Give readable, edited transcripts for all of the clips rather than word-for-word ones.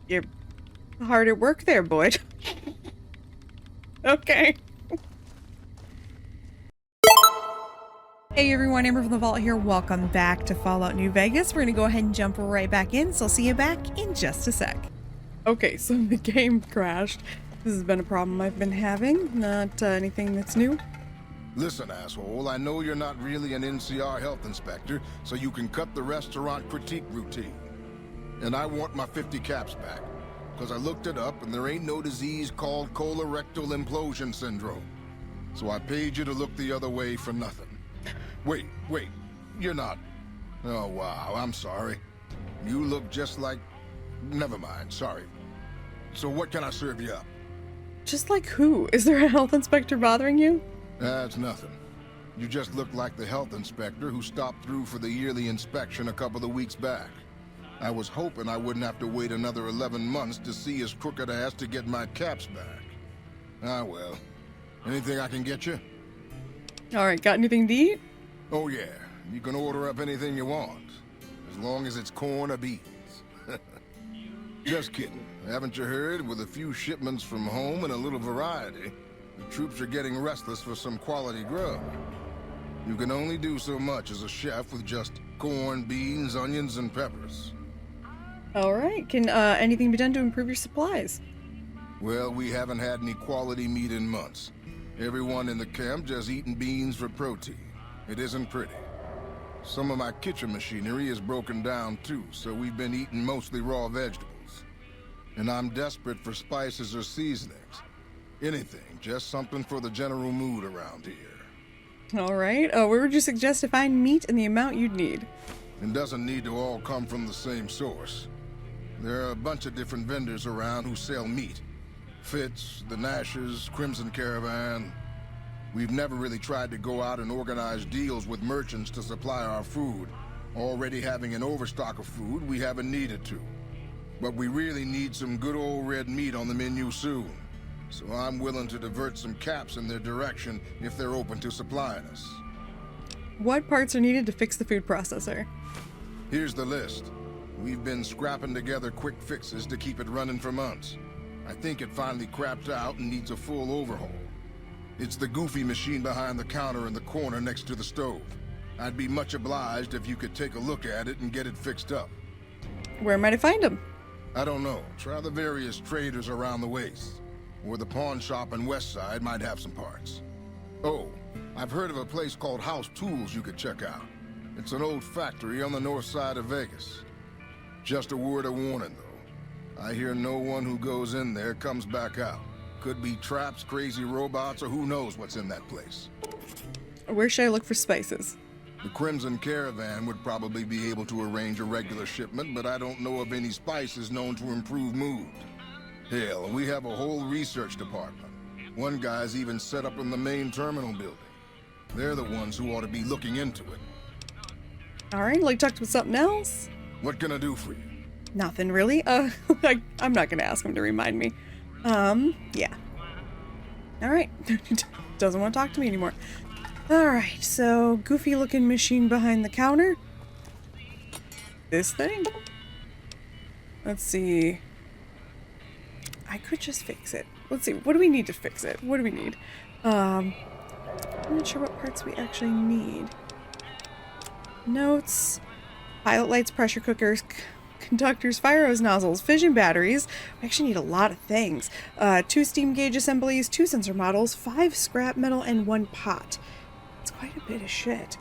You're hard at work there, Boyd. Okay. Hey everyone, AmberFrmThVault here. Welcome back to Fallout New Vegas. We're gonna go ahead and jump right back in, so I'll see you back in just a sec. Okay, so the game crashed. This has been a problem I've been having, not anything that's new. Listen, asshole, I know you're not really an NCR health inspector, so you can cut the restaurant critique routine. And I want my 50 caps back, because I looked it up and there ain't no disease called colorectal implosion syndrome. So I paid you to look the other way for nothing. Wait, you're not... Oh, wow, I'm sorry. You look just like... Never mind, sorry. So what can I serve you up? Just like who? Is there a health inspector bothering you? That's nothing. You just look like the health inspector who stopped through for the yearly inspection a couple of weeks back. I was hoping I wouldn't have to wait another 11 months to see his crooked ass to get my caps back. Ah, well. Anything I can get you? Alright, got anything to eat? Oh, yeah. You can order up anything you want. As long as it's corn or beans. Just kidding. Haven't you heard? With a few shipments from home and a little variety, the troops are getting restless for some quality grub. You can only do so much as a chef with just corn, beans, onions, and peppers. Alright, can anything be done to improve your supplies? Well, we haven't had any quality meat in months. Everyone in the camp just eating beans for protein. It isn't pretty. Some of my kitchen machinery is broken down too, so we've been eating mostly raw vegetables. And I'm desperate for spices or seasonings. Anything, just something for the general mood around here. Alright, where would you suggest to find meat and the amount you'd need? It doesn't need to all come from the same source. There are a bunch of different vendors around who sell meat. Fitz, the Nashes, Crimson Caravan. We've never really tried to go out and organize deals with merchants to supply our food. Already having an overstock of food, we haven't needed to. But we really need some good old red meat on the menu soon. So I'm willing to divert some caps in their direction if they're open to supplying us. What parts are needed to fix the food processor? Here's the list. We've been scrapping together quick fixes to keep it running for months. I think it finally crapped out and needs a full overhaul. It's the goofy machine behind the counter in the corner next to the stove. I'd be much obliged if you could take a look at it and get it fixed up. Where might I find them? I don't know. Try the various traders around the waste. Or the pawn shop in West Side might have some parts. Oh, I've heard of a place called House Tools you could check out. It's an old factory on the north side of Vegas. Just a word of warning, though. I hear no one who goes in there comes back out. Could be traps, crazy robots, or who knows what's in that place. Where should I look for spices? The Crimson Caravan would probably be able to arrange a regular shipment, but I don't know of any spices known to improve mood. Hell, we have a whole research department. One guy's even set up in the main terminal building. They're the ones who ought to be looking into it. Alright, like talk about something else? What can I do for you? Nothing really. I'm not gonna ask him to remind me. Yeah. Alright. Doesn't want to talk to me anymore. Alright, so goofy looking machine behind the counter. This thing? Let's see. I could just fix it. Let's see, what do we need to fix it? What do we need? I'm not sure what parts we actually need. Notes. Pilot lights, pressure cookers, conductors, fire hose nozzles, fission batteries. We actually need a lot of things. 2 steam gauge assemblies, 2 sensor models, 5 scrap metal, and 1 pot. It's quite a bit of shit.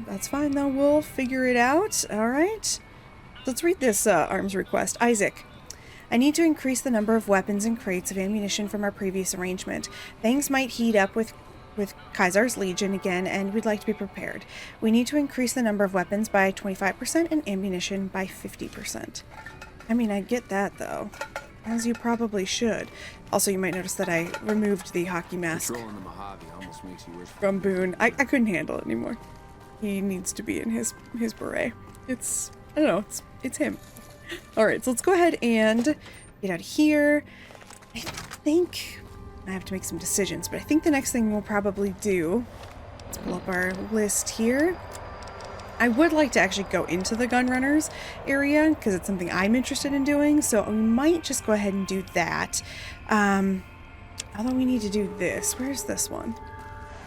That's fine though, we'll figure it out. Alright. Let's read this arms request. Isaac. I need to increase the number of weapons and crates of ammunition from our previous arrangement. Things might heat up with Kaisar's Legion again, and we'd like to be prepared. We need to increase the number of weapons by 25% and ammunition by 50%. I mean, I get that, though. As you probably should. Also, you might notice that I removed the hockey mask Controlling the Mojave almost makes you wish from Boone. I couldn't handle it anymore. He needs to be in his beret. It's, I don't know, it's him. Alright, so let's go ahead and get out of here. I think I have to make some decisions, but I think the next thing we'll probably do, let's pull up our list here. I would like to actually go into the gun runners area because it's something I'm interested in doing. So we might just go ahead and do that. Although we need to do this. Where's this one?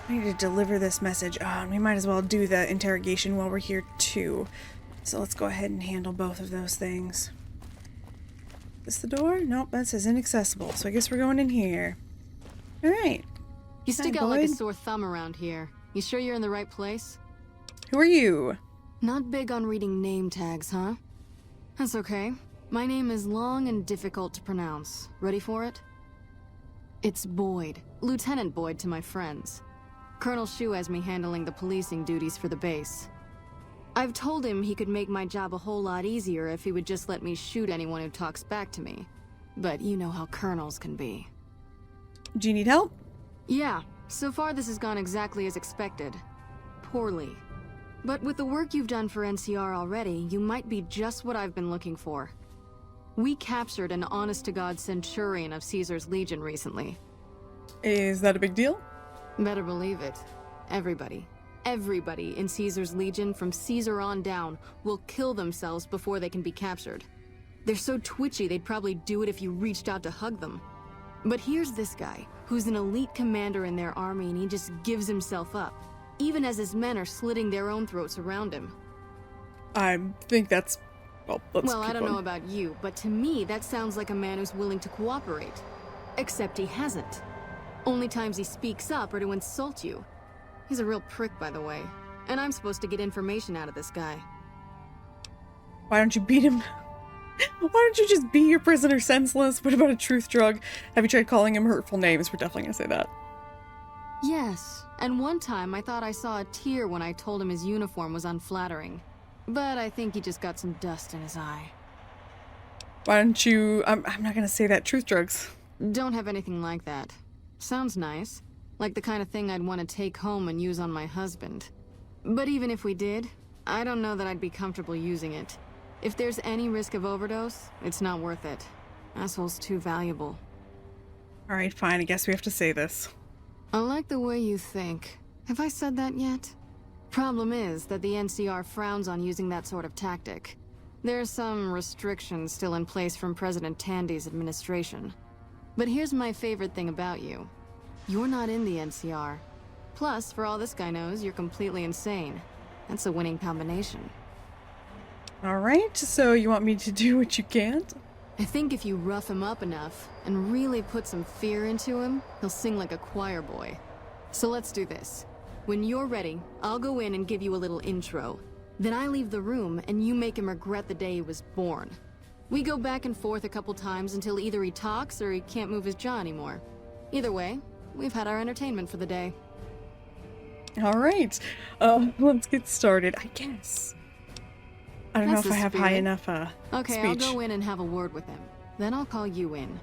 I need to deliver this message. Oh, we might as well do the interrogation while we're here too. So let's go ahead and handle both of those things. Is this the door? Nope, that says inaccessible. So I guess we're going in here. All right. You stick out like a sore thumb around here. You sure you're in the right place? Who are you? Not big on reading name tags, huh? That's okay. My name is long and difficult to pronounce. Ready for it? It's Boyd. Lieutenant Boyd to my friends. Colonel Shu has me handling the policing duties for the base. I've told him he could make my job a whole lot easier if he would just let me shoot anyone who talks back to me. But you know how colonels can be. Do you need help? Yeah, so far this has gone exactly as expected. Poorly. But with the work you've done for NCR already, you might be just what I've been looking for. We captured an honest-to-God centurion of Caesar's Legion recently. Is that a big deal? Better believe it. Everybody in Caesar's Legion from Caesar on down will kill themselves before they can be captured. They're so twitchy they'd probably do it if you reached out to hug them. But here's this guy, who's an elite commander in their army, and he just gives himself up, even as his men are slitting their own throats around him. I think that's... Well, I don't know about you, but to me that sounds like a man who's willing to cooperate. Except he hasn't. Only times he speaks up are to insult you. He's a real prick, by the way. And I'm supposed to get information out of this guy. Why don't you beat him? Why don't you just beat your prisoner senseless? What about a truth drug? Have you tried calling him hurtful names? We're definitely gonna say that. Yes, and one time I thought I saw a tear when I told him his uniform was unflattering. But I think he just got some dust in his eye. Why don't you... I'm not gonna say that. Truth drugs. Don't have anything like that. Sounds nice. Like the kind of thing I'd want to take home and use on my husband. But even if we did, I don't know that I'd be comfortable using it. If there's any risk of overdose, it's not worth it. Asshole's too valuable. Alright, fine. I guess we have to say this. I like the way you think. Have I said that yet? Problem is that the NCR frowns on using that sort of tactic. There's some restrictions still in place from President Tandy's administration. But here's my favorite thing about you. You're not in the NCR. Plus, for all this guy knows, you're completely insane. That's a winning combination. Alright, so you want me to do what you can't? I think if you rough him up enough, and really put some fear into him, he'll sing like a choir boy. So let's do this. When you're ready, I'll go in and give you a little intro. Then I leave the room, and you make him regret the day he was born. We go back and forth a couple times until either he talks or he can't move his jaw anymore. Either way, we've had our entertainment for the day. Alright, let's get started, I guess. I don't know if I have high enough Okay, speech. I'll go in and have a word with him. Then I'll call you in.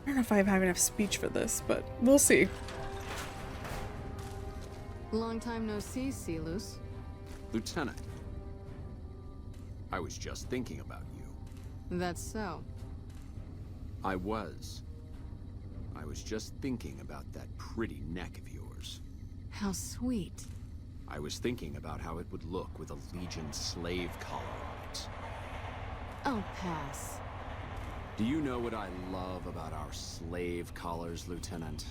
I don't know if I have high enough speech for this, but we'll see. Long time no see, Celus. Lieutenant. I was just thinking about you. That's so. I was just thinking about that pretty neck of yours. How sweet. I was thinking about how it would look with a Legion slave collar on it. I'll pass. Do you know what I love about our slave collars, Lieutenant?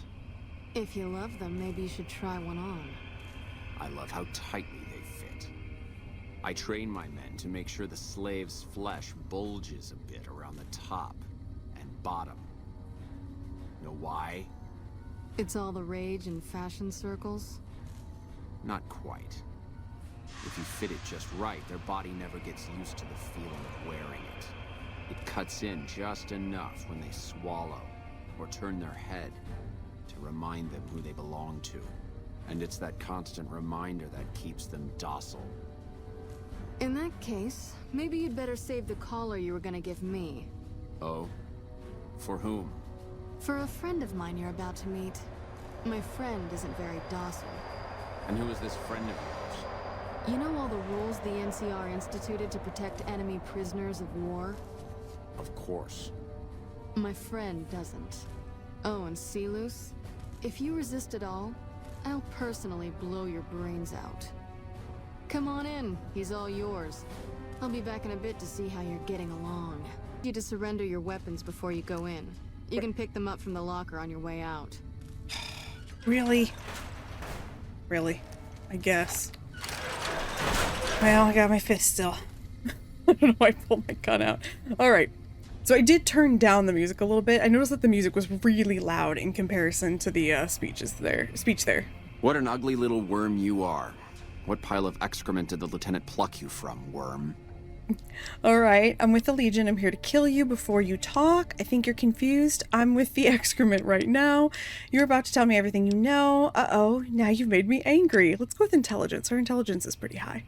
If you love them, maybe you should try one on. I love how tightly they fit. I train my men to make sure the slave's flesh bulges a bit around the top and bottom. Know why? It's all the rage in fashion circles? Not quite. If you fit it just right, their body never gets used to the feeling of wearing it. It cuts in just enough when they swallow or turn their head to remind them who they belong to. And it's that constant reminder that keeps them docile. In that case, maybe you'd better save the collar you were gonna give me. Oh? For whom? For a friend of mine you're about to meet. My friend isn't very docile. And who is this friend of yours? You know all the rules the NCR instituted to protect enemy prisoners of war? Of course. My friend doesn't. Oh, and Celus? If you resist at all, I'll personally blow your brains out. Come on in. He's all yours. I'll be back in a bit to see how you're getting along. You to surrender your weapons before you go in. You can pick them up from the locker on your way out. Really? Really? I guess. Well, I got my fist still. I don't know why I pulled my gun out. Alright. So I did turn down the music a little bit. I noticed that the music was really loud in comparison to the speech there. What an ugly little worm you are. What pile of excrement did the lieutenant pluck you from, worm? Alright, I'm with the Legion. I'm here to kill you before you talk. I think you're confused. I'm with the excrement right now. You're about to tell me everything you know. Uh-oh, now you've made me angry. Let's go with intelligence. Our intelligence is pretty high.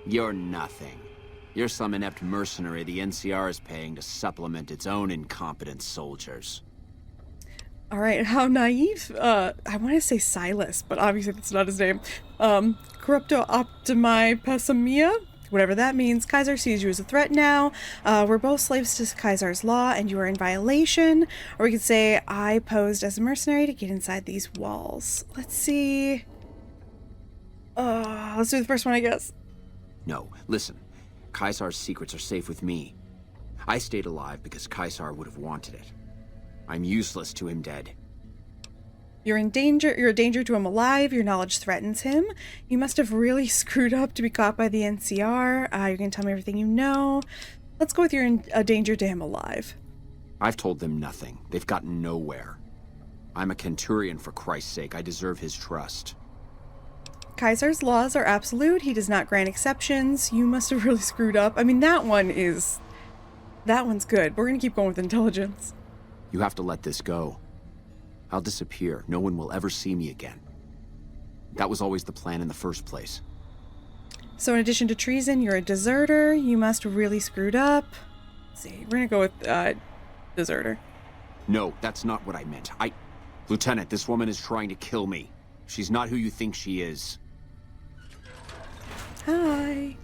You're nothing. You're some inept mercenary the NCR is paying to supplement its own incompetent soldiers. Alright, how naive. I want to say Silas, but obviously that's not his name. Corrupto optimi pessimia? Whatever that means. Kaiser sees you as a threat now. We're both slaves to Kaiser's law and you are in violation. Or we could say, I posed as a mercenary to get inside these walls. Let's see. Let's do the first one, I guess. No, listen. Kaiser's secrets are safe with me. I stayed alive because Kaiser would have wanted it. I'm useless to him dead. You're in danger. You're a danger to him alive. Your knowledge threatens him. You must have really screwed up to be caught by the NCR. You're going to tell me everything you know. Let's go with you're in a danger to him alive. I've told them nothing. They've gotten nowhere. I'm a Kenturian, for Christ's sake. I deserve his trust. Kaiser's laws are absolute. He does not grant exceptions. You must have really screwed up. I mean, that one's good. We're going to keep going with intelligence. You have to let this go. I'll disappear. No one will ever see me again. That was always the plan in the first place. So in addition to treason, you're a deserter. You must have really screwed up. Let's see. We're going to go with deserter. No, that's not what I meant. Lieutenant, this woman is trying to kill me. She's not who you think she is. Hi.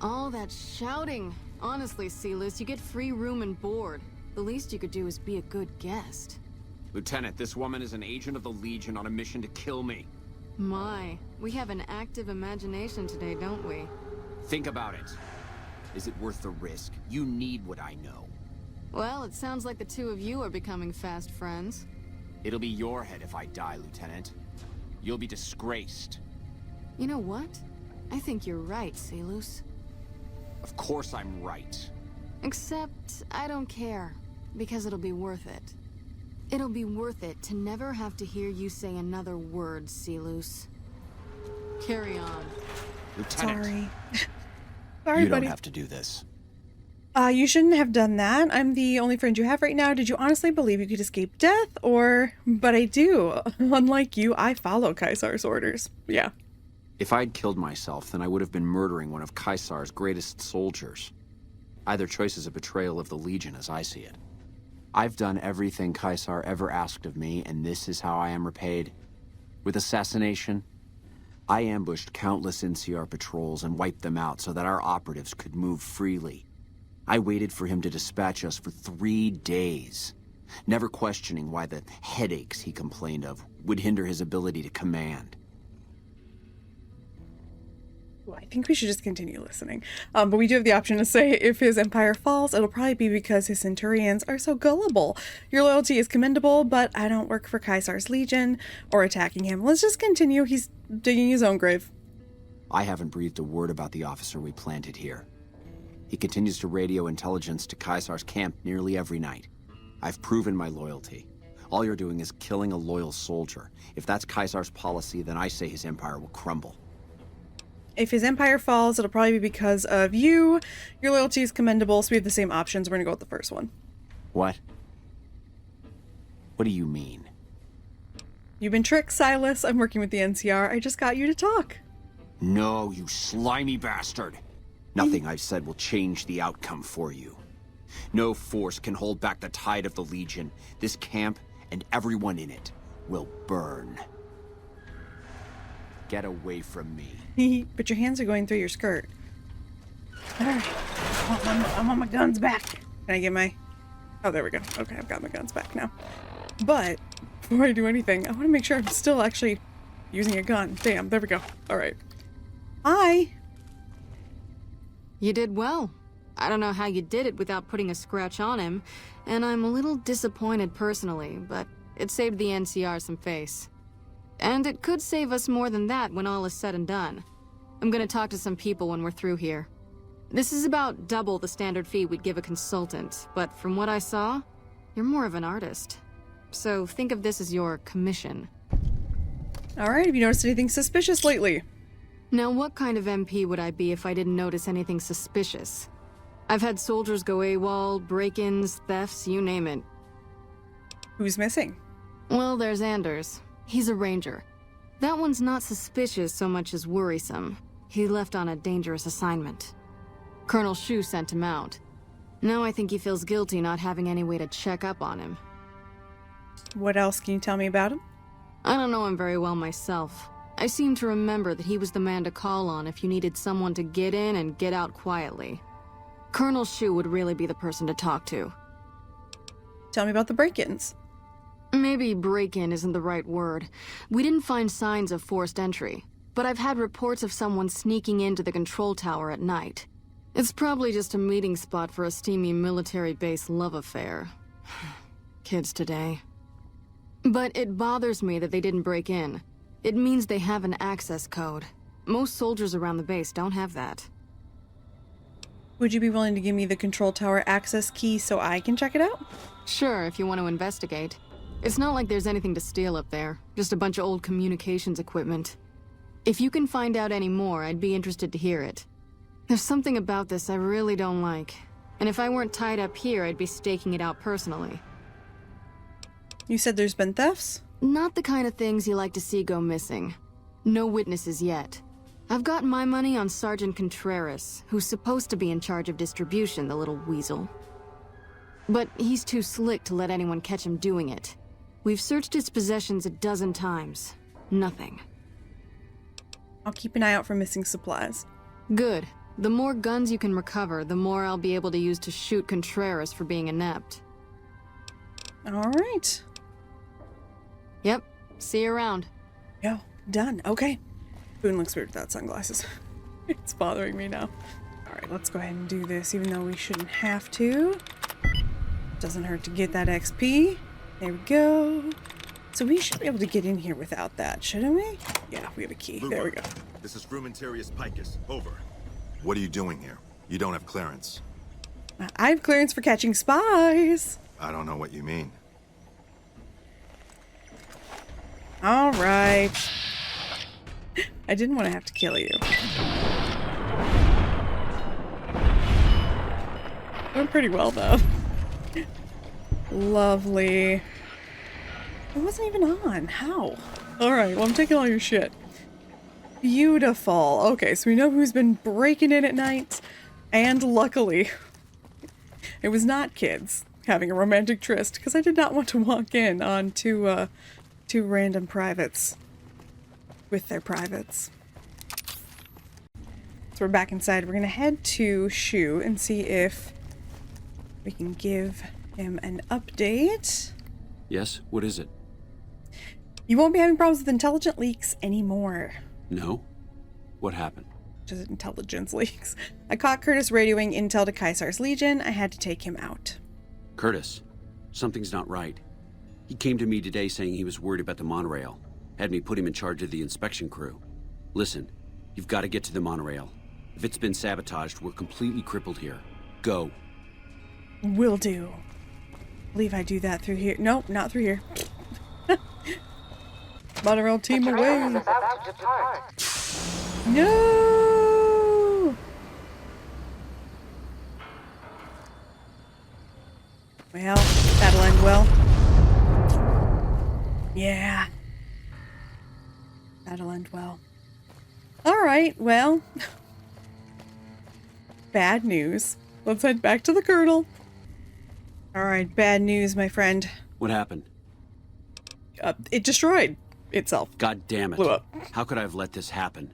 All that shouting. Honestly, Silas, you get free room and board. The least you could do is be a good guest. Lieutenant, this woman is an agent of the Legion on a mission to kill me. My, we have an active imagination today, don't we? Think about it. Is it worth the risk? You need what I know. Well, it sounds like the two of you are becoming fast friends. It'll be your head if I die, Lieutenant. You'll be disgraced. You know what? I think you're right, Silas. Of course I'm right. Except, I don't care. Because it'll be worth it. It'll be worth it to never have to hear you say another word, Silas. Carry on. Lieutenant. Sorry. Sorry, you buddy. don't have to do this. You shouldn't have done that. I'm the only friend you have right now. Did you honestly believe you could escape death? But I do. Unlike you, I follow Kaiser's orders. Yeah. If I'd killed myself, then I would have been murdering one of Kaiser's greatest soldiers. Either choice is a betrayal of the Legion as I see it. I've done everything Kaiser ever asked of me, and this is how I am repaid. With assassination, I ambushed countless NCR patrols and wiped them out so that our operatives could move freely. I waited for him to dispatch us for 3 days, never questioning why the headaches he complained of would hinder his ability to command. I think we should just continue listening. But we do have the option to say if his empire falls, it'll probably be because his centurions are so gullible. Your loyalty is commendable, but I don't work for Kaiser's Legion or attacking him. Let's just continue. He's digging his own grave. I haven't breathed a word about the officer we planted here. He continues to radio intelligence to Kaiser's camp nearly every night. I've proven my loyalty. All you're doing is killing a loyal soldier. If that's Kaiser's policy, then I say his empire will crumble. If his empire falls, it'll probably be because of you. Your loyalty is commendable, so we have the same options. We're going to go with the first one. What? What do you mean? You've been tricked, Silas. I'm working with the NCR. I just got you to talk. No, you slimy bastard. Nothing I've said will change the outcome for you. No force can hold back the tide of the Legion. This camp and everyone in it will burn. Get away from me. But your hands are going through your skirt. Alright. I want my guns back. Can I get my... Oh, there we go. Okay, I've got my guns back now. But, before I do anything, I want to make sure I'm still actually using a gun. Damn, there we go. Alright. Hi! You did well. I don't know how you did it without putting a scratch on him, and I'm a little disappointed personally, but it saved the NCR some face. And it could save us more than that when all is said and done. I'm gonna talk to some people when we're through here. This is about double the standard fee we'd give a consultant, but from what I saw, you're more of an artist. So think of this as your commission. Alright, have you noticed anything suspicious lately? Now, what kind of MP would I be if I didn't notice anything suspicious? I've had soldiers go AWOL, break-ins, thefts, you name it. Who's missing? Well, there's Anders. He's a ranger. That one's not suspicious so much as worrisome. He left on a dangerous assignment. Colonel Shu sent him out. Now I think he feels guilty not having any way to check up on him. What else can you tell me about him? I don't know him very well myself. I seem to remember that he was the man to call on if you needed someone to get in and get out quietly. Colonel Shu would really be the person to talk to. Tell me about the break-ins. Maybe break-in isn't the right word. We didn't find signs of forced entry, but I've had reports of someone sneaking into the control tower at night. It's probably just a meeting spot for a steamy military base love affair. Kids today. But it bothers me that they didn't break in. It means they have an access code. Most soldiers around the base don't have that. Would you be willing to give me the control tower access key so I can check it out? Sure, if you want to investigate. It's not like there's anything to steal up there, just a bunch of old communications equipment. If you can find out any more, I'd be interested to hear it. There's something about this I really don't like, and if I weren't tied up here, I'd be staking it out personally. You said there's been thefts? Not the kind of things you like to see go missing. No witnesses yet. I've got my money on Sergeant Contreras, who's supposed to be in charge of distribution, the little weasel. But he's too slick to let anyone catch him doing it. We've searched his possessions a dozen times. Nothing. I'll keep an eye out for missing supplies. Good. The more guns you can recover, the more I'll be able to use to shoot Contreras for being inept. Alright. Yep. See you around. Yo, done. Okay. Boone looks weird without sunglasses. It's bothering me now. Alright, let's go ahead and do this, even though we shouldn't have to. Doesn't hurt to get that XP. There we go. So we should be able to get in here without that, shouldn't we? Yeah, we have a key. There we go. This is Frumentarius Picus. Over. What are you doing here? You don't have clearance. I have clearance for catching spies. I don't know what you mean. Alright. I didn't want to have to kill you. Went pretty well, though. Lovely. It wasn't even on. How? Alright, well, I'm taking all your shit. Beautiful. Okay, so we know who's been breaking in at night. And luckily, it was not kids having a romantic tryst, because I did not want to walk in on two random privates with their privates. So we're back inside. We're going to head to Shu and see if we can give him an update. Yes? What is it? You won't be having problems with intelligent leaks anymore. No? What happened? Just intelligence leaks. I caught Curtis radioing intel to Caesar's Legion. I had to take him out. Curtis, something's not right. He came to me today saying he was worried about the monorail. Had me put him in charge of the inspection crew. Listen, you've got to get to the monorail. If it's been sabotaged, we're completely crippled here. Go. Will do. I believe I do that through here. Nope, not through here. Monorail team away. No! Well, that'll end well. Yeah. That'll end well. Alright, well. Bad news. Let's head back to the Colonel. Alright, bad news, my friend. What happened? It destroyed itself. God damn it. Blew up. How could I have let this happen?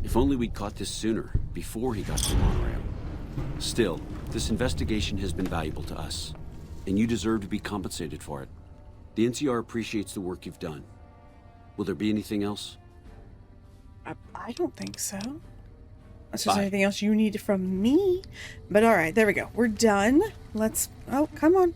If only we'd caught this sooner, before he got to the monorail. Still, this investigation has been valuable to us, and you deserve to be compensated for it. The NCR appreciates the work you've done. Will there be anything else? I don't think so. Unless there's Bye. anything else you need from me. But alright, there we go. We're done. Let's... Oh, come on.